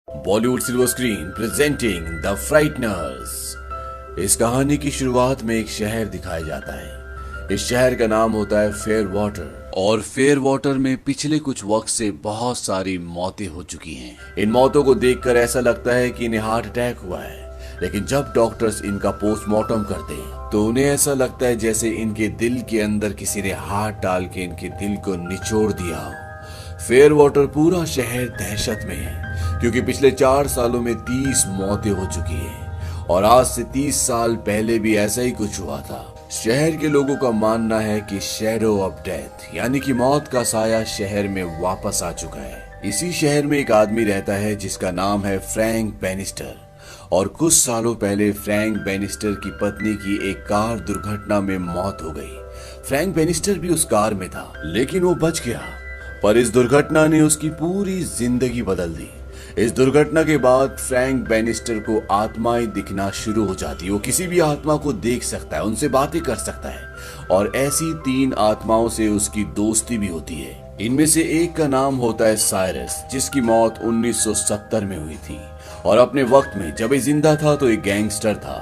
Bollywood silver screen presenting the frighteners. इस कहानी की शुरुआत में एक शहर दिखाया जाता है। इस शहर का नाम होता है फेयर वाटर और फेयर वाटर में पिछले कुछ वक्त से बहुत सारी मौतें हो चुकी हैं। इन मौतों को देखकर ऐसा लगता है कि इन्हें हार्ट अटैक हुआ है, लेकिन जब डॉक्टर्स इनका पोस्टमार्टम करते हैं तो उन्हें ऐसा लगता है जैसे इनके दिल के अंदर किसी ने हाथ डाल के इनके दिल को निचोड़ दिया हो। फेयर वाटर पूरा शहर दहशत में है क्योंकि पिछले 4 सालों में 30 मौतें हो चुकी हैं और आज से 30 साल पहले भी ऐसा ही कुछ हुआ था। शहर के लोगों का मानना है कि शैडो ऑफ डेथ यानी कि मौत का साया शहर में वापस आ चुका है। इसी शहर में एक आदमी रहता है जिसका नाम है फ्रैंक बैनिस्टर और कुछ सालों पहले फ्रैंक बैनिस्टर की पत्नी की एक कार दुर्घटना में मौत हो गई। फ्रैंक बैनिस्टर भी उस कार में था लेकिन वो बच गया, पर इस दुर्घटना ने उसकी पूरी जिंदगी बदल दी। इस दुर्घटना के बाद फ्रैंक बैनिस्टर को आत्माएं दिखना शुरू हो जाती है। वो किसी भी आत्मा को देख सकता है, उनसे बातें कर सकता है और ऐसी 3 आत्माओं से उसकी दोस्ती भी होती है। इनमें से एक का नाम होता है साइरस, जिसकी मौत 1970 में हुई थी और अपने वक्त में जब ये जिंदा था तो एक गैंगस्टर था।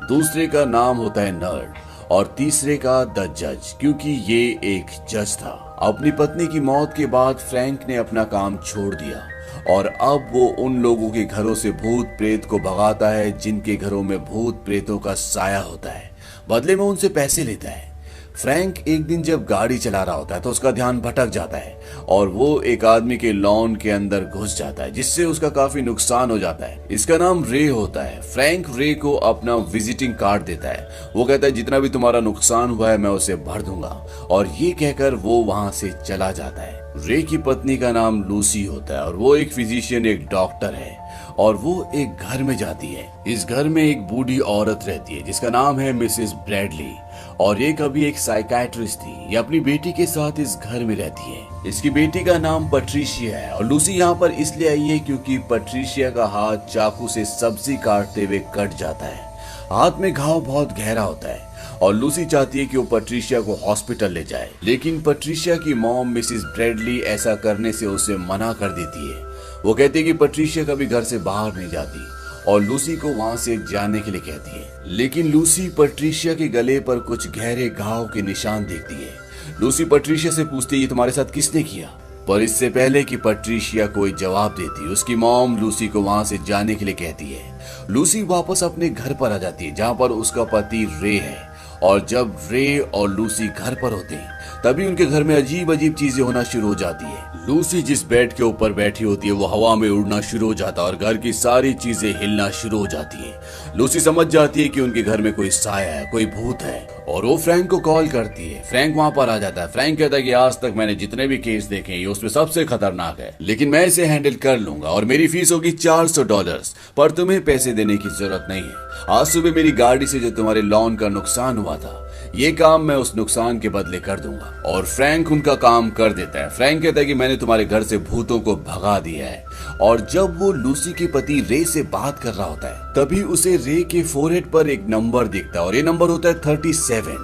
दूसरे का नाम होता है नर्ड और तीसरे का द जज, क्योंकि ये एक जज था। अपनी पत्नी की मौत के बाद फ्रैंक ने अपना काम छोड़ दिया और अब वो उन लोगों के घरों से भूत प्रेत को भगाता है जिनके घरों में भूत प्रेतों का साया होता है। बदले में उनसे पैसे लेता है। फ्रैंक एक दिन जब गाड़ी चला रहा होता है तो उसका ध्यान भटक जाता है और वो एक आदमी के लॉन के अंदर घुस जाता है, जिससे उसका काफी नुकसान हो जाता है। इसका नाम रे होता है। फ्रैंक रे को अपना विजिटिंग कार्ड देता है। वो कहता है जितना भी तुम्हारा नुकसान हुआ है मैं उसे भर दूंगा, और ये कहकर वो वहां से चला जाता है। रे की पत्नी का नाम लूसी होता है और वो एक फिजिशियन, एक डॉक्टर है और वो एक घर में जाती है। इस घर में एक बूढ़ी औरत रहती है जिसका नाम है मिसेस ब्रैडली और ये कभी एक साइकाइट्रिस्ट थी। ये अपनी बेटी के साथ इस घर में रहती है। इसकी बेटी का नाम पट्रिशिया है और लूसी यहाँ पर इसलिए आई है क्योंकि पट्रिशिया का हाथ चाकू से सब्जी काटते हुए कट जाता है। हाथ में घाव बहुत गहरा होता है और लूसी चाहती है कि वो पट्रिशिया को हॉस्पिटल ले जाए, लेकिन पट्रिशिया की मॉम मिसेस ब्रैडली ऐसा करने से उसे मना कर देती है। वो कहती है कि पट्रिशिया कभी घर से बाहर नहीं जाती और लूसी को वहां से जाने के लिए कहती है, लेकिन लूसी पट्रिशिया के गले पर कुछ गहरे घाव के निशान देखती है। लूसी पट्रिशिया से पूछती है ये तुम्हारे साथ किसने किया, पर इससे पहले कि पट्रिशिया कोई जवाब देती उसकी मॉम लूसी को वहां से जाने के लिए कहती है। लूसी वापस अपने घर पर आ जाती है जहाँ पर उसका पति रे है और जब रे और लूसी घर पर होते हैं तभी उनके घर में अजीब अजीब चीजें होना शुरू हो जाती है। लूसी जिस बेड के ऊपर बैठी होती है वो हवा में उड़ना शुरू हो जाता है और घर की सारी चीजें हिलना शुरू हो जाती है। लूसी समझ जाती है कि उनके घर में कोई साया है, कोई भूत है और वो फ्रैंक को कॉल करती है। फ्रैंक वहां पर आ जाता है। फ्रैंक कहता है कि आज तक मैंने जितने भी केस देखे ये उसमें सबसे खतरनाक है, लेकिन मैं इसे हैंडल कर लूंगा और मेरी फीस होगी $400, पर तुम्हें पैसे देने की जरूरत नहीं है। आज सुबह मेरी गाड़ी से जो तुम्हारे लॉन का नुकसान हुआ था ये काम मैं उस नुकसान के बदले कर दूंगा, और फ्रैंक उनका काम कर देता है। फ्रैंक कहता है कि मैंने तुम्हारे घर से भूतों को भगा दिया है, और जब वो लूसी के पति रे से बात कर रहा होता है तभी उसे रे के फोरहेड पर एक नंबर दिखता है और ये नंबर होता है 37।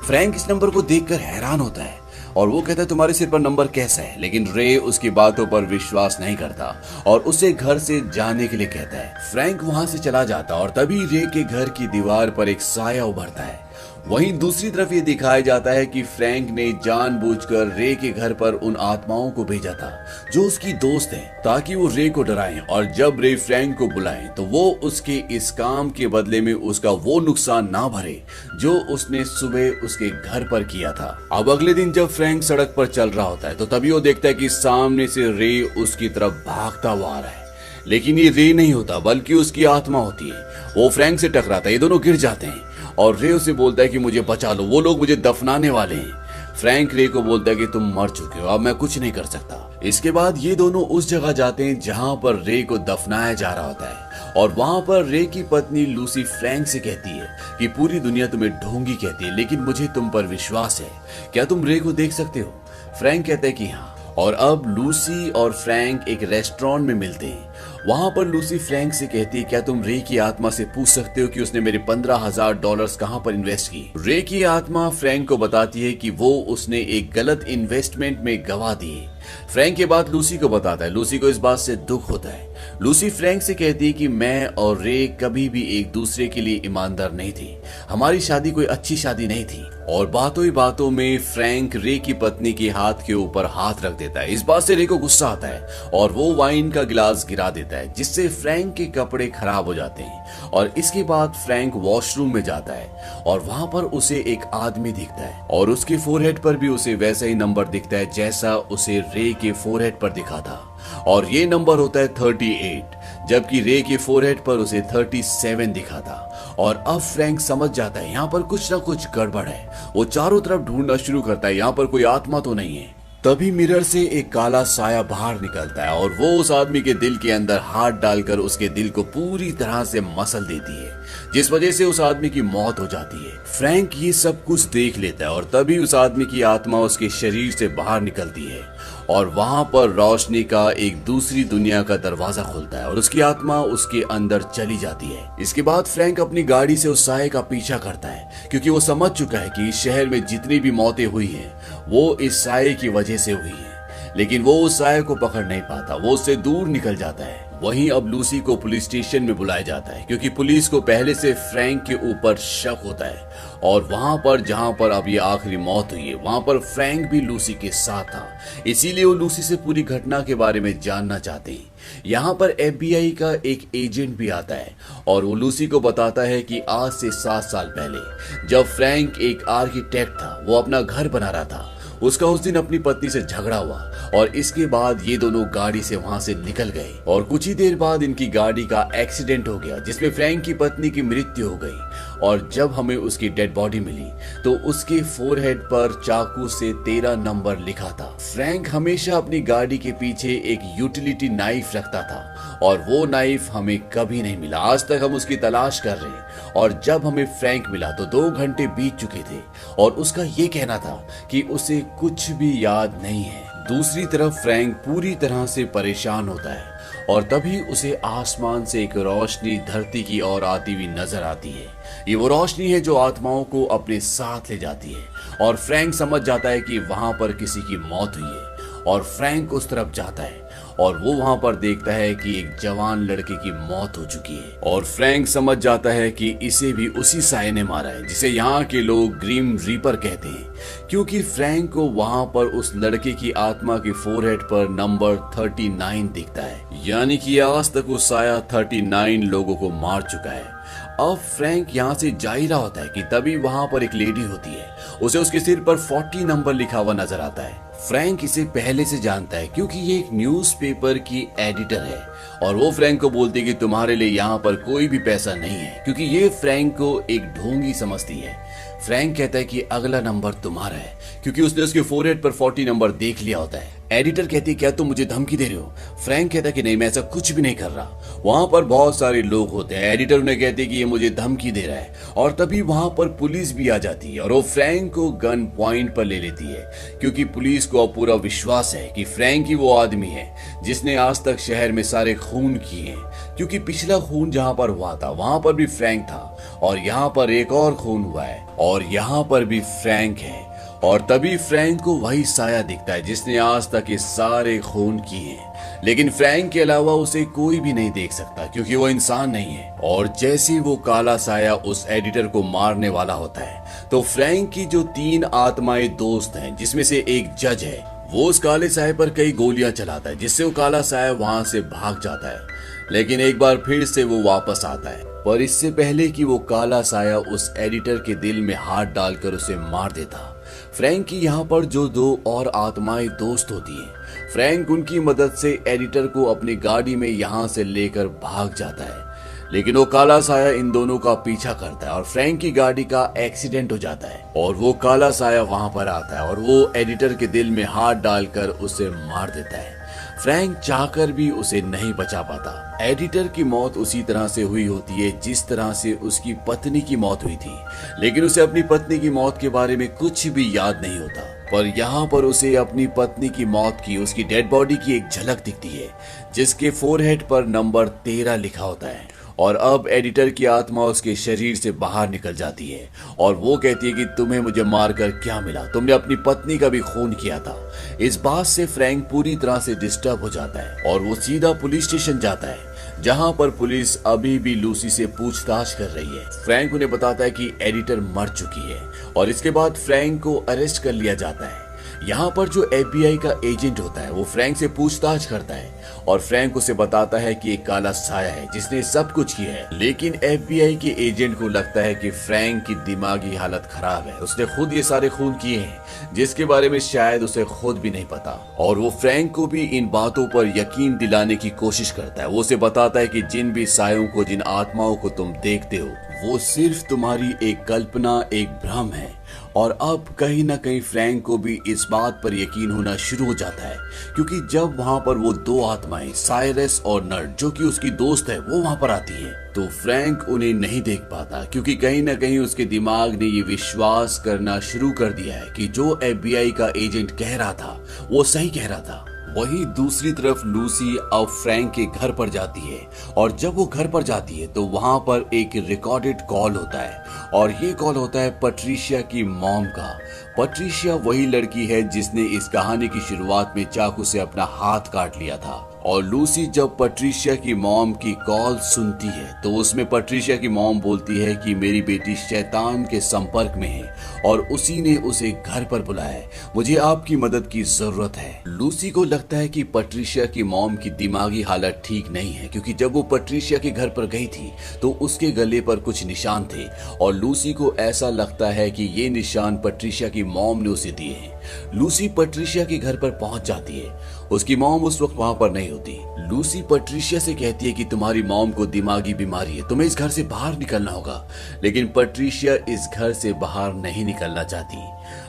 फ्रैंक इस नंबर को देखकर हैरान होता है और वो कहता है तुम्हारे सिर पर नंबर कैसा है, लेकिन रे उसकी बातों पर विश्वास नहीं करता और उसे घर से जाने के लिए कहता है। फ्रैंक वहां से चला जाता और तभी रे के घर की दीवार पर एक साया उभरता है। वहीं दूसरी तरफ ये दिखाया जाता है कि फ्रैंक ने जानबूझकर रे के घर पर उन आत्माओं को भेजा था जो उसकी दोस्त हैं, ताकि वो रे को डराएं और जब रे फ्रैंक को बुलाएं तो वो उसके इस काम के बदले में उसका वो नुकसान ना भरे जो उसने सुबह उसके घर पर किया था। अब अगले दिन जब फ्रैंक सड़क पर चल रहा होता है तो तभी वो देखता है कि सामने से रे उसकी तरफ भागता हुआ आ रहा है, लेकिन ये रे नहीं होता बल्कि उसकी आत्मा होती है। वो फ्रैंक से टकराता है, ये दोनों गिर जाते हैं और रे उसे बोलता है कि मुझे बचा लो, वो लोग मुझे दफनाने वाले हैं। फ्रैंक रे को बोलता है कि तुम मर चुके हो, अब मैं कुछ नहीं कर सकता। इसके बाद ये दोनों उस जगह जाते हैं जहां पर रे को दफनाया जा रहा होता है और वहां पर रे की पत्नी लूसी फ्रैंक से कहती है कि पूरी दुनिया तुम्हें ढोंगी कहती है, लेकिन मुझे तुम पर विश्वास है, क्या तुम रे को देख सकते हो? फ्रैंक कहता है कि हाँ। और अब लूसी और फ्रैंक एक रेस्टोरेंट में मिलते हैं। वहां पर लूसी फ्रैंक से कहती है क्या तुम रे की आत्मा से पूछ सकते हो कि उसने मेरे $15,000 कहां पर इन्वेस्ट किए? रे की आत्मा फ्रैंक को बताती है कि वो उसने एक गलत इन्वेस्टमेंट में गवा दिए। फ्रैंक ये बात लूसी को बताता है। लूसी को इस बात से दुख होता है। लूसी फ्रैंक से कहती है कि मैं और रे कभी भी एक दूसरे के लिए ईमानदार नहीं थे, हमारी शादी कोई अच्छी शादी नहीं थी। और बातों ही बातों में फ्रैंक रे की पत्नी के हाथ के ऊपर हाथ रख देता है। इस बात से रे को गुस्सा आता है और वो वाइन का गिलास गिरा देता है, जिससे फ्रैंक के कपड़े खराब हो जाते हैं। और इसके बाद फ्रैंक वॉशरूम में जाता है और वहां पर उसे एक आदमी दिखता है और उसके फोरहेड पर भी उसे वैसा ही नंबर दिखता है जैसा उसे रे के फोरहेड पर दिखा था, और ये नंबर होता है 38, जबकि रे के फोरहेड पर उसे 37 दिखा था। और अब फ्रैंक समझ जाता है यहाँ पर कुछ ना कुछ गड़बड़ है। वो चारों तरफ ढूंढना शुरू करता है, यहाँ पर कोई आत्मा तो नहीं है। तभी मिरर से एक काला साया बाहर निकलता है और वो उस आदमी के दिल के अंदर हाथ डालकर उसके दिल को पूरी तरह से मसल देती है, जिस वजह से उस आदमी की मौत हो जाती है। फ्रैंक ये सब कुछ देख लेता है और तभी उस आदमी की आत्मा उसके शरीर से बाहर निकलती है और वहां पर रोशनी का एक दूसरी दुनिया का दरवाजा खुलता है और उसकी आत्मा उसके अंदर चली जाती है। इसके बाद फ्रैंक अपनी गाड़ी से उस साये का पीछा करता है, क्योंकि वो समझ चुका है कि इस शहर में जितनी भी मौतें हुई हैं वो इस साये की वजह से हुई है। लेकिन वो उस साये को पकड़ नहीं पाता, वो उससे दूर निकल जाता है। वहीं अब लूसी को पुलिस स्टेशन में बुलाया जाता है, क्योंकि पुलिस को पहले से फ्रैंक के ऊपर शक होता है। और वहां पर जहां पर अब ये आखिरी मौत हुई है वहां पर फ्रैंक भी लूसी के साथ था, इसीलिए वो लूसी से पूरी घटना के बारे में जानना चाहते हैं। यहाँ पर FBI का एक एजेंट भी आता है और वो लूसी को बताता है कि आज से 7 साल पहले जब फ्रैंक एक आर्किटेक्ट था, वो अपना घर बना रहा था, उसका उस दिन अपनी पत्नी से झगड़ा हुआ और इसके बाद ये दोनों गाड़ी से वहां से निकल गए और कुछ ही देर बाद इनकी गाड़ी का एक्सीडेंट हो गया, जिसमें फ्रैंक की पत्नी की मृत्यु हो गई। और जब हमें उसकी डेड बॉडी मिली तो उसके फोरहेड पर चाकू से 13 नंबर लिखा था। फ्रैंक हमेशा अपनी गाड़ी के पीछे एक यूटिलिटी नाइफ रखता था और वो नाइफ हमें कभी नहीं मिला। आज तक हम उसकी तलाश कर रहे हैं और जब हमें फ्रैंक मिला तो 2 घंटे बीत चुके थे और उसका ये कहना था कि उसे कुछ भी याद नहीं है। दूसरी तरफ फ्रैंक पूरी तरह से परेशान होता है और तभी उसे आसमान से एक रोशनी धरती की ओर आती हुई नजर आती है। ये वो रोशनी है जो आत्माओं को अपने साथ ले जाती है और फ्रैंक समझ जाता है कि वहां पर किसी की मौत हुई है और फ्रैंक उस तरफ जाता है और वो वहां पर देखता है कि एक जवान लड़के की मौत हो चुकी है और फ्रैंक समझ जाता है कि इसे भी उसी साये ने मारा है, जिसे यहाँ के लोग ग्रीम रीपर कहते हैं, क्योंकि फ्रैंक को वहां पर उस लड़के की आत्मा के फोरहेड पर नंबर 39 दिखता है, यानी कि आज तक वो साया 39 लोगों को मार चुका है। अब फ्रैंक यहाँ से जा ही रहा होता है कि तभी वहां पर एक लेडी होती है, उसे उसके सिर पर 40 नंबर लिखा हुआ नजर आता है। फ्रैंक इसे पहले से जानता है क्योंकि ये एक न्यूज़पेपर की एडिटर है और वो फ्रैंक को बोलती है कि तुम्हारे लिए यहाँ पर कोई भी पैसा नहीं है, क्योंकि ये फ्रैंक को एक ढोंगी समझती है। फ्रैंक कहता है कि अगला नंबर तुम्हारा है, क्योंकि उसने उसके फोरहेड पर 40 नंबर देख लिया होता है। एडिटर कहती है क्या तुम मुझे धमकी दे रहे हो? फ्रैंक कहता है कि नहीं, मैं ऐसा कुछ भी नहीं कर रहा। वहां पर बहुत सारे लोग होते हैं। एडिटर उन्हें कहती है कि ये मुझे धमकी दे रहा है और तभी वहां पर पुलिस भी आ जाती है और वो फ्रैंक को गन पॉइंट पर ले लेती है, क्योंकि पुलिस को अब पूरा विश्वास है कि फ्रैंक ही वो आदमी है जिसने आज तक शहर में सारे खून किए हैं, क्योंकि पिछला खून जहां पर हुआ था वहां पर भी फ्रैंक था और यहाँ पर एक और खून हुआ है और यहाँ पर भी फ्रैंक है। और तभी फ्रैंक को वही साया दिखता है जिसने आज तक ये सारे खून किए हैं, लेकिन फ्रैंक के अलावा उसे कोई भी नहीं देख सकता क्योंकि वो इंसान नहीं है। और जैसे वो काला साया उस एडिटर को मारने वाला होता है तो फ्रैंक की जो 3 आत्माएं दोस्त हैं, जिसमें से एक जज है, वो उस काले साये पर कई गोलियां चलाता है, जिससे वो काला साया वहां से भाग जाता है। लेकिन एक बार फिर से वो वापस आता है, पर इससे पहले कि वो काला साया उस एडिटर के दिल में हाथ डालकर उसे मार देता। फ्रैंक की यहाँ पर जो 2 और आत्माएं दोस्त होती हैं, फ्रैंक उनकी मदद से एडिटर को अपनी गाड़ी में यहाँ से लेकर भाग जाता है, लेकिन वो काला साया इन दोनों का पीछा करता है और फ्रैंक की गाड़ी का एक्सीडेंट हो जाता है और वो काला साया वहां पर आता है और वो एडिटर के दिल में हाथ डालकर उसे मार देता है। फ्रैंक चाहकर भी उसे नहीं बचा पाता। एडिटर की मौत उसी तरह से हुई होती है जिस तरह से उसकी पत्नी की मौत हुई थी, लेकिन उसे अपनी पत्नी की मौत के बारे में कुछ भी याद नहीं होता। पर यहाँ पर उसे अपनी पत्नी की मौत की उसकी डेड बॉडी की एक झलक दिखती है, जिसके फोरहेड पर नंबर 13 लिखा होता है। और अब एडिटर की आत्मा उसके शरीर से बाहर निकल जाती है और वो कहती है कि तुम्हें मुझे मारकर क्या मिला, तुमने अपनी पत्नी का भी खून किया था। इस बात से फ्रैंक पूरी तरह से डिस्टर्ब हो जाता है और वो सीधा पुलिस स्टेशन जाता है, जहां पर पुलिस अभी भी लूसी से पूछताछ कर रही है। फ्रैंक उन्हें बताता है कि एडिटर मर चुकी है और इसके बाद फ्रैंक को अरेस्ट कर लिया जाता है। यहाँ पर जो FBI का एजेंट होता है वो फ्रैंक से पूछताछ करता है और फ्रैंक उसे बताता है कि एक काला साया है जिसने सब कुछ किया है। लेकिन FBI के एजेंट को लगता है कि फ्रैंक की दिमागी हालत खराब है, उसने खुद ये सारे खून किए हैं जिसके बारे में शायद उसे खुद भी नहीं पता। और वो फ्रैंक को भी इन बातों पर यकीन दिलाने की कोशिश करता है। वो उसे बताता है कि जिन भी सायों को, जिन आत्माओं को तुम देखते हो वो सिर्फ तुम्हारी एक कल्पना, एक भ्रम है। और अब कहीं ना कहीं फ्रैंक को भी इस बात पर यकीन होना शुरू हो जाता है, क्योंकि जब वहां पर वो दो आत्माएं साइरस और नर्ड जो कि उसकी दोस्त है वो वहां पर आती है, तो फ्रैंक उन्हें नहीं देख पाता, क्योंकि कहीं ना कहीं उसके दिमाग ने ये विश्वास करना शुरू कर दिया है कि जो FBI का एजेंट कह रहा था वो सही कह रहा था। वहीं दूसरी तरफ लूसी अब फ्रैंक के घर पर जाती है और जब वो घर पर जाती है तो वहां पर एक रिकॉर्डेड कॉल होता है और ये कॉल होता है पैट्रिशिया की मॉम का। पैट्रिशिया वही लड़की है जिसने इस कहानी की शुरुआत में चाकू से अपना हाथ काट लिया था। और लूसी जब पैट्रिशिया की मॉम की कॉल सुनती है तो उसमें पैट्रिशिया की मॉम बोलती है कि मेरी बेटी शैतान के संपर्क में है और उसी ने उसे घर पर बुलाया है, मुझे आपकी मदद की जरूरत है। लूसी को लगता है कि पैट्रिशिया की मॉम की दिमागी हालत ठीक नहीं है, क्योंकि जब वो पैट्रिशिया के घर पर गई थी तो उसके गले पर कुछ निशान थे और लूसी को ऐसा लगता है कि ये निशान पैट्रिशिया की मॉम ने उसे दिए हैं। लूसी पैट्रिशिया के घर पर पहुंच जाती है। उसकी मॉम उस वक्त वहां पर नहीं होती। लूसी पैट्रिशिया से कहती है कि तुम्हारी मॉम को दिमागी बीमारी है, तुम्हें इस घर से बाहर निकलना होगा। लेकिन पैट्रिशिया इस घर से बाहर नहीं निकलना चाहती।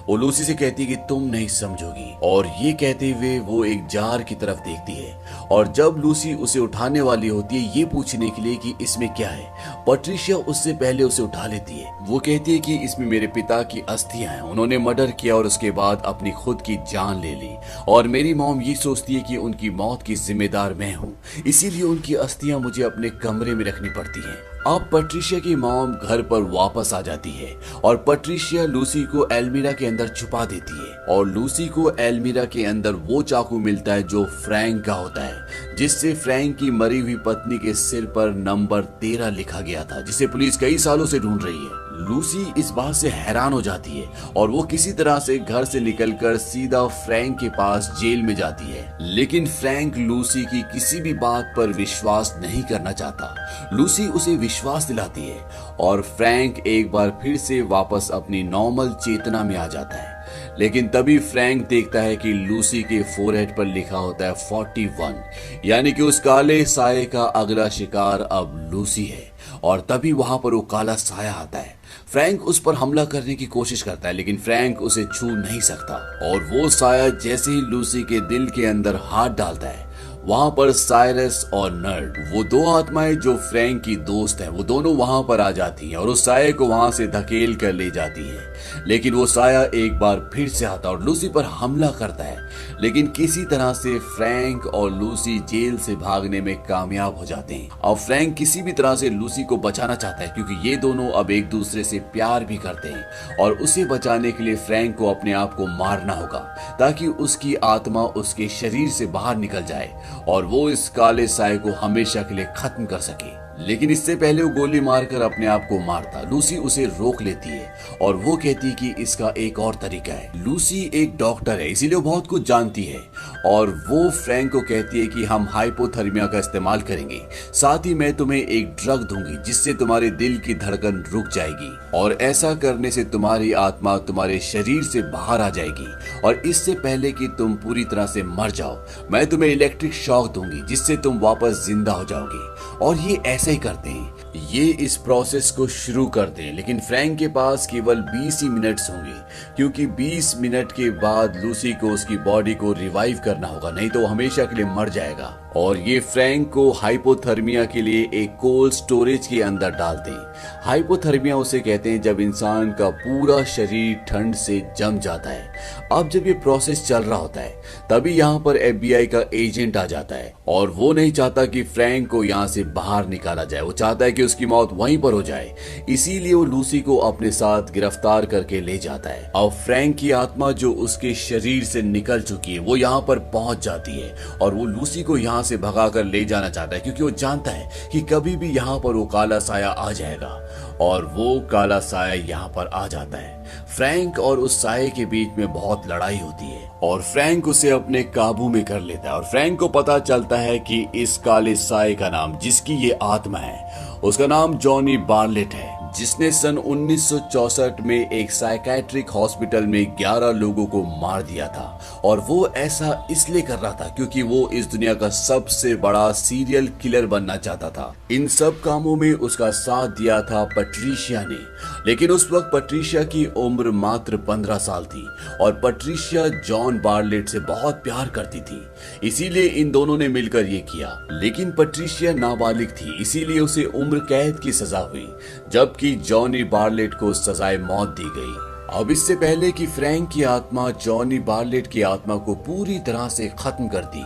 वो लूसी से कहती है कि तुम नहीं समझोगी, और ये कहते हुए वो एक जार की तरफ देखती है। और जब लूसी उसे उठाने वाली होती है ये पूछने के लिए कि इसमें क्या है, पैट्रिशिया उससे पहले उसे उठा लेती है। वो कहती है कि इसमें मेरे पिता की अस्थियां हैं, उन्होंने मर्डर किया और उसके बाद अपनी खुद की जान ले ली। और मेरी मॉम ये सोचती है कि उनकी मौत की जिम्मेदार मैं हूँ, इसीलिए उनकी अस्थियां मुझे अपने कमरे में रखनी पड़ती हैं। अब पैट्रिशिया की मॉम घर पर वापस आ जाती है और पैट्रिशिया लूसी को एल्मीरा के अंदर छुपा देती है और लूसी को एल्मीरा के अंदर वो चाकू मिलता है जो फ्रैंक का होता है, जिससे फ्रैंक की मरी हुई पत्नी के सिर पर नंबर 13 लिखा गया था, जिसे पुलिस कई सालों से ढूंढ रही है। लूसी इस बात से हैरान हो जाती है और वो किसी तरह से घर से निकलकर सीधा फ्रैंक के पास जेल में जाती है। लेकिन फ्रैंक लूसी की किसी भी बात पर विश्वास नहीं करना चाहता। लूसी उसे विश्वास दिलाती है और फ्रैंक एक बार फिर से वापस अपनी नॉर्मल चेतना में आ जाता है। लेकिन तभी फ्रैंक देखता है कि लूसी के फोरहेड पर लिखा होता है 41, यानी कि उस काले साये का अगला शिकार अब लूसी है। और तभी वहां पर वो काला साया आता है। फ्रैंक उस पर हमला करने की कोशिश करता है, लेकिन फ्रैंक उसे छू नहीं सकता। और वो साया जैसे ही लूसी के दिल के अंदर हाथ डालता है, वहां पर साइरस और नर्ड, वो दो आत्माएं जो फ्रैंक की दोस्त हैं, वो दोनों वहां पर आ जाती हैं और उस साये को वहां से धकेल कर ले जाती हैं। लेकिन वो साया एक बार फिर से आता और लूसी पर हमला करता है, लेकिन किसी तरह से फ्रैंक और लूसी जेल से भागने में कामयाब हो जाते हैं। अब फ्रैंक किसी भी तरह से लूसी को बचाना चाहता है, क्योंकि ये दोनों अब एक दूसरे से प्यार भी करते हैं और उसे बचाने के लिए फ्रैंक को अपने आप को मारना होगा, ताकि उसकी आत्मा उसके शरीर से बाहर निकल जाए और वो इस काले साये को हमेशा के लिए खत्म कर सके। लेकिन इससे पहले वो गोली मारकर अपने आप को मारता। लूसी उसे रोक लेती है और वो कहती है कि इसका एक और तरीका है। लूसी एक डॉक्टर है, इसीलिए वो बहुत कुछ जानती है और वो फ्रैंक को कहती है कि हम हाइपोथर्मिया का इस्तेमाल करेंगे, साथ ही मैं तुम्हें एक ड्रग दूंगी जिससे तुम्हारे दिल की धड़कन रुक जाएगी और ऐसा करने से तुम्हारी आत्मा तुम्हारे शरीर से बाहर आ जाएगी। और इससे पहले कि तुम पूरी तरह से मर जाओ, मैं तुम्हें इलेक्ट्रिक शॉक दूंगी जिससे तुम वापस जिंदा हो जाओगे। और ये ऐसे ही करते हैं, ये इस प्रोसेस को शुरू करते हैं। लेकिन फ्रैंक के पास केवल 20 ही मिनट्स होंगे, क्योंकि 20 मिनट के बाद लूसी को उसकी बॉडी को रिवाइव करना होगा, नहीं तो वो हमेशा के लिए मर जाएगा। और ये फ्रैंक को हाइपोथर्मिया के लिए एक कोल्ड स्टोरेज के अंदर डालते हैं। हाइपोथर्मिया उसे कहते हैं जब इंसान का पूरा शरीर ठंड से जम जाता है। अब जब ये प्रोसेस चल रहा होता है तभी यहाँ पर FBI का एजेंट आ जाता है और वो नहीं चाहता कि फ्रैंक को यहाँ से बाहर निकाला जाए, वो चाहता है कि उसकी मौत वहीं पर हो जाए। इसीलिए वो लूसी को अपने साथ गिरफ्तार करके ले जाता है। अब फ्रैंक की आत्मा जो उसके शरीर से निकल चुकी है वो यहाँ पर पहुंच जाती है और वो लूसी को यहाँ यहाँ से भगाकर ले जाना चाहता है, क्योंकि वो जानता है कि कभी भी यहाँ पर वो काला साया आ जाएगा। और वो काला साया यहाँ पर आ जाता है। फ्रैंक और उस साये के बीच में बहुत लड़ाई होती है और फ्रैंक उसे अपने काबू में कर लेता है। और फ्रैंक को पता चलता है कि इस काले साये का नाम, जिसकी ये आत्मा है, उसका नाम जॉनी बार्लेट है, जिसने सन 1964 में एक साइकेट्रिक हॉस्पिटल में 11 लोगों को मार दिया था। और वो ऐसा इसलिए कर रहा था क्योंकि वो इस दुनिया का सबसे बड़ा सीरियल किलर बनना चाहता था। इन सब कामों में उसका साथ दिया था पैट्रिशिया ने, लेकिन उस वक्त पैट्रिशिया की उम्र मात्र 15 साल थी और पैट्रिशिया जॉन बार्लेट से बहुत प्यार करती थी, इसीलिए इन दोनों ने मिलकर ये किया। लेकिन पैट्रिशिया नाबालिग थी, इसीलिए उसे उम्र कैद की सजा हुई, जबकि जॉनी बार्लेट को सजाए मौत दी गई। अब इससे पहले कि फ्रैंक की आत्मा जॉनी बार्लेट की आत्मा को पूरी तरह से खत्म कर दी,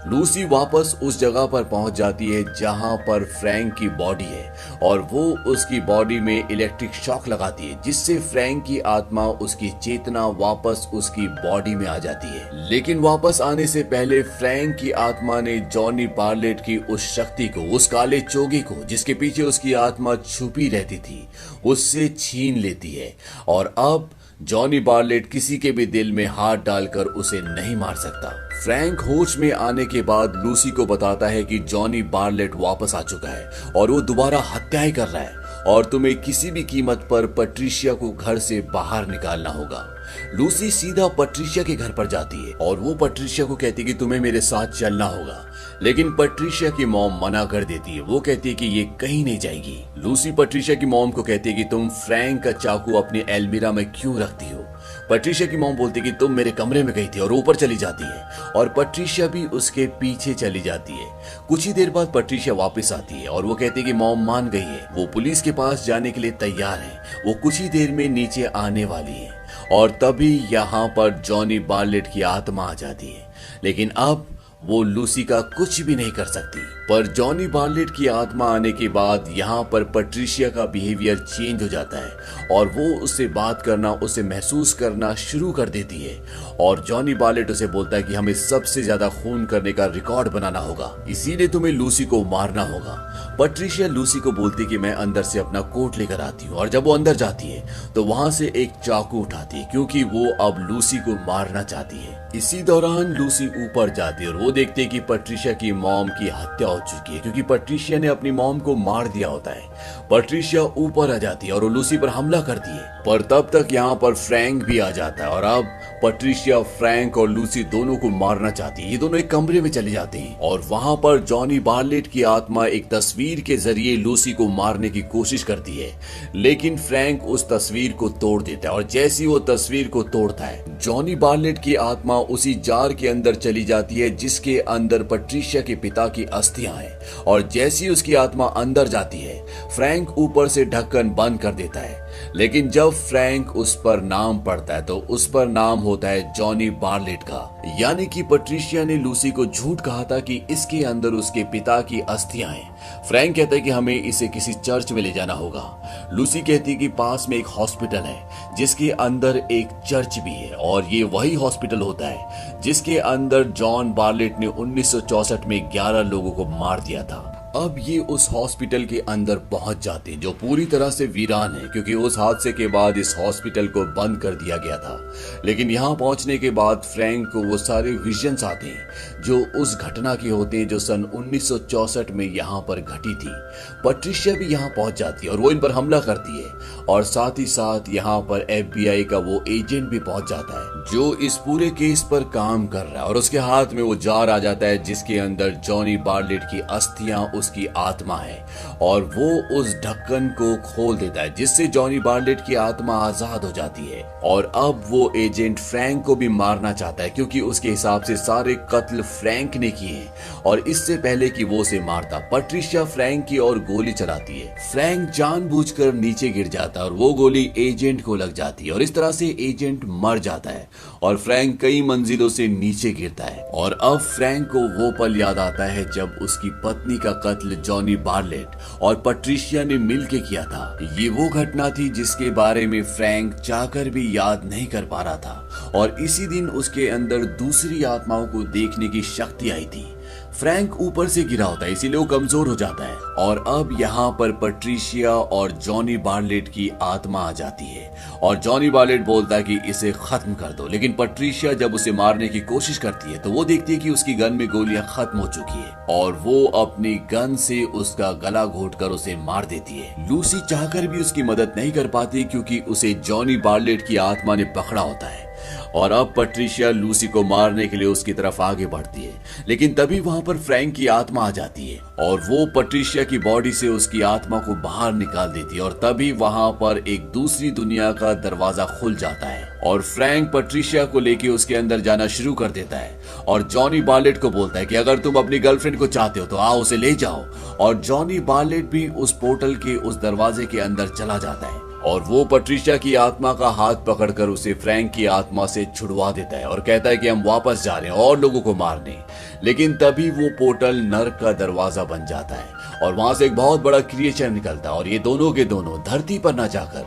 लूसी वापस उस जगह पर पहुंच जाती है जहां पर फ्रैंक की बॉडी है और वो उसकी बॉडी में इलेक्ट्रिक शॉक लगाती है, जिससे फ्रैंक की आत्मा, उसकी चेतना वापस उसकी बॉडी में आ जाती है। लेकिन वापस आने से पहले फ्रैंक की आत्मा ने जॉनी बार्लेट की उस शक्ति को, उस काले चोगे को जिसके पीछे उसकी आत्मा छुपी रहती थी, उससे छीन लेती है। और अब जॉनी बार्लेट किसी के भी दिल में हाथ डालकर उसे नहीं मार सकता। फ्रैंक होश में आने के बाद लूसी को बताता है कि जॉनी बार्लेट वापस आ चुका है और वो दोबारा हत्याएं कर रहा है और तुम्हें किसी भी कीमत पर पैट्रिशिया को घर से बाहर निकालना होगा। लूसी सीधा पैट्रिशिया के घर पर जाती है और वो पैट्रिशिया को कहती है कि तुम्हें मेरे साथ चलना होगा, लेकिन पैट्रिशिया की मॉम मना कर देती है। वो कहती है कि ये कहीं नहीं जाएगी। लूसी पैट्रिशिया की मॉम को कहती है कि तुम फ्रैंक का चाकू अपनी अलमीरा में क्यों रखती हो। पैट्रिशिया की मॉम बोलती है कि तुम मेरे कमरे में गई थी और ऊपर चली जाती है और पैट्रिशिया भी उसके पीछे चली जाती है। कुछ ही देर बाद पैट्रिशिया वापस आती है और वो कहती है कि मॉम मान गई है, वो पुलिस के पास जाने के लिए तैयार है, वो कुछ ही देर में नीचे आने वाली है। और तभी यहाँ पर जॉनी बार्लेट की आत्मा आ जाती है, लेकिन अब वो लूसी का कुछ भी नहीं कर सकती। पर जॉनी बार्लेट की आत्मा आने के बाद यहाँ पर पैट्रिशिया का बिहेवियर चेंज हो जाता है और वो उससे बात करना, उसे महसूस करना शुरू कर देती है। और जॉनी बार्लेट उसे बोलता है कि हमें सबसे ज्यादा खून करने का रिकॉर्ड बनाना होगा, इसीलिए तुम्हें लूसी को मारना होगा। पैट्रिशिया लूसी को बोलती कि मैं अंदर से अपना कोट लेकर आती हूँ और जब वो अंदर जाती है तो वहां से एक चाकू उठाती है, क्योंकि वो अब लूसी को मारना चाहती है। इसी दौरान लूसी ऊपर जाती है और वो देखती है कि पैट्रिशिया की मॉम की हत्या हो चुकी है, क्योंकि पैट्रिशिया ने अपनी मॉम को मार दिया होता है। पैट्रिशिया ऊपर आ जाती है और वो लूसी पर हमला करती है, पर तब तक यहाँ पर फ्रैंक भी आ जाता है और अब पैट्रिशिया फ्रैंक और लूसी दोनों को मारना चाहती है। ये दोनों एक कमरे में चले जाते हैं और वहां पर जॉनी बार्लेट की आत्मा एक तस्वीर के जरिए लूसी को मारने की कोशिश करती है, लेकिन फ्रैंक उस तस्वीर को तोड़ देता है और जैसी वो तस्वीर को तोड़ता है, जॉनी बार्लेट की आत्मा उसी जार के अंदर चली जाती है जिसके अंदर पैट्रिशिया के पिता की अस्थियां हैं। और जैसी उसकी आत्मा अंदर जाती है, फ्रैंक ऊपर से ढक्कन बंद कर देता है, लेकिन जब फ्रैंक उस पर नाम पढ़ता है तो उस पर नाम होता है जॉनी बार्लेट का। यानी कि पैट्रिशिया ने लूसी को झूठ कहा था कि इसके अंदर उसके पिता की अस्थियां हैं। फ्रैंक कहता है कि हमें इसे किसी चर्च में ले जाना होगा। लूसी कहती है कि पास में एक हॉस्पिटल है जिसके अंदर एक चर्च भी है और ये वही हॉस्पिटल होता है जिसके अंदर जॉन बार्लेट ने 1964 में 11 लोगों को मार दिया था। अब ये उस हॉस्पिटल के अंदर पहुंच जाते हैं जो पूरी तरह से वीरान है, क्योंकि उस हादसे के बाद इस हॉस्पिटल को बंद कर दिया गया था। लेकिन यहाँ पहुंचने के बाद फ्रैंक को वो सारे विजन्स आते हैं जो उस घटना के होते हैं जो सन 1964 में यहाँ पर घटी थी। पैट्रिशिया भी यहाँ पहुंच जाती है और वो इन पर हमला करती है और साथ ही साथ यहाँ पर FBI का वो एजेंट भी पहुंच जाता है जो इस पूरे केस पर काम कर रहा है और उसके हाथ में वो जार आ जाता है जिसके अंदर जॉनी बार्लेट की अस्थियां, उसकी आत्मा है और वो उस ढक्कन को खोल देता है जिससे जॉनी बार्लेट की आत्मा आजाद हो जाती है। और अब वो एजेंट फ्रैंक को भी मारना चाहता है क्योंकि उसके हिसाब से सारे कत्ल फ्रैंक ने किए हैं और इससे पहले कि वो उसे मारता, पैट्रिशिया फ्रैंक की ओर गोली चलाती है। फ्रैंक जानबूझकर नीचे गिर जाता है और वो गोली एजेंट को लग जाती है और इस तरह से एजेंट मर जाता है और फ्रैंक कई मंजिलों से नीचे गिरता है। और अब फ्रैंक को वो पल याद आता है जब उसकी पत्नी का कत्ल जॉनी बार्लेट और पैट्रिशिया ने मिलकर किया था। ये वो घटना थी जिसके बारे में फ्रैंक चाहकर भी याद नहीं कर पा रहा था और इसी दिन उसके अंदर दूसरी आत्माओं को देखने की शक्ति आई थी। फ्रैंक ऊपर से गिरा होता है, इसीलिए वो कमजोर हो जाता है। और अब यहाँ पर पैट्रिशिया और जॉनी बार्लेट की आत्मा आ जाती है और जॉनी बार्लेट बोलता है कि इसे खत्म कर दो। लेकिन पैट्रिशिया जब उसे मारने की कोशिश करती है तो वो देखती है कि उसकी गन में गोलियां खत्म हो चुकी है और वो अपनी गन से उसका गला घोटकर उसे मार देती है। लूसी चाहकर भी उसकी मदद नहीं कर पाती क्योंकि उसे जॉनी बार्लेट की आत्मा ने पकड़ा होता है। और अब पैट्रिशिया लूसी को मारने के लिए उसकी तरफ आगे बढ़ती है, लेकिन तभी वहां पर फ्रैंक की आत्मा आ जाती है और वो पैट्रिशिया की बॉडी से उसकी आत्मा को बाहर निकाल देती है। और तभी वहां पर एक दूसरी दुनिया का दरवाजा खुल जाता है और फ्रैंक पैट्रिशिया को लेके उसके अंदर जाना शुरू कर देता है और जॉनी बार्लेट को बोलता है कि अगर तुम अपनी गर्लफ्रेंड को चाहते हो तो आओ उसे ले जाओ। और जॉनी बार्लेट भी उस पोर्टल के उस दरवाजे के अंदर चला जाता है और वो पैट्रिशिया की आत्मा का हाथ पकड़कर उसे फ्रैंक की आत्मा से छुड़वा देता है और कहता है कि हम वापस जा रहे हैं और लोगों को मारने। लेकिन तभी वो पोर्टल नर्क का दरवाजा बन जाता है और वहां से एक बहुत बड़ा क्रिएचर निकलता है और ये दोनों के दोनों धरती पर न जाकर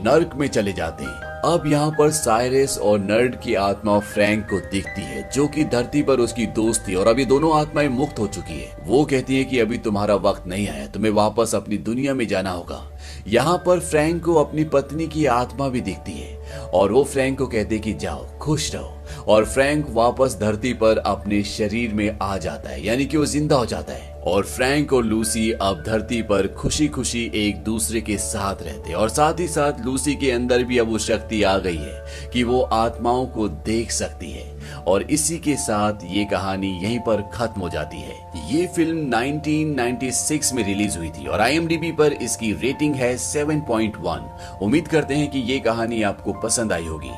नर्क में चले जाते हैं। अब यहाँ पर साइरस और नर्ड की आत्मा फ्रैंक को दिखती है जो कि धरती पर उसकी दोस्त थी और अभी दोनों आत्माएं मुक्त हो चुकी है। वो कहती है कि अभी तुम्हारा वक्त नहीं आया, तुम्हें वापस अपनी दुनिया में जाना होगा। यहाँ पर फ्रैंक को अपनी पत्नी की आत्मा भी दिखती है और वो फ्रैंक को कहते हैं कि जाओ खुश रहो। और फ्रैंक वापस धरती पर अपने शरीर में आ जाता है, यानी कि वो जिंदा हो जाता है। और फ्रैंक और लूसी अब धरती पर खुशी खुशी एक दूसरे के साथ रहते हैं और साथ ही साथ लूसी के अंदर भी अब वो शक्ति आ गई है कि वो आत्माओं को देख सकती है। और इसी के साथ ये कहानी यहीं पर खत्म हो जाती है। ये फिल्म 1996 में रिलीज हुई थी और IMDb पर इसकी रेटिंग है 7.1। उम्मीद करते हैं कि ये कहानी आपको पसंद आई होगी।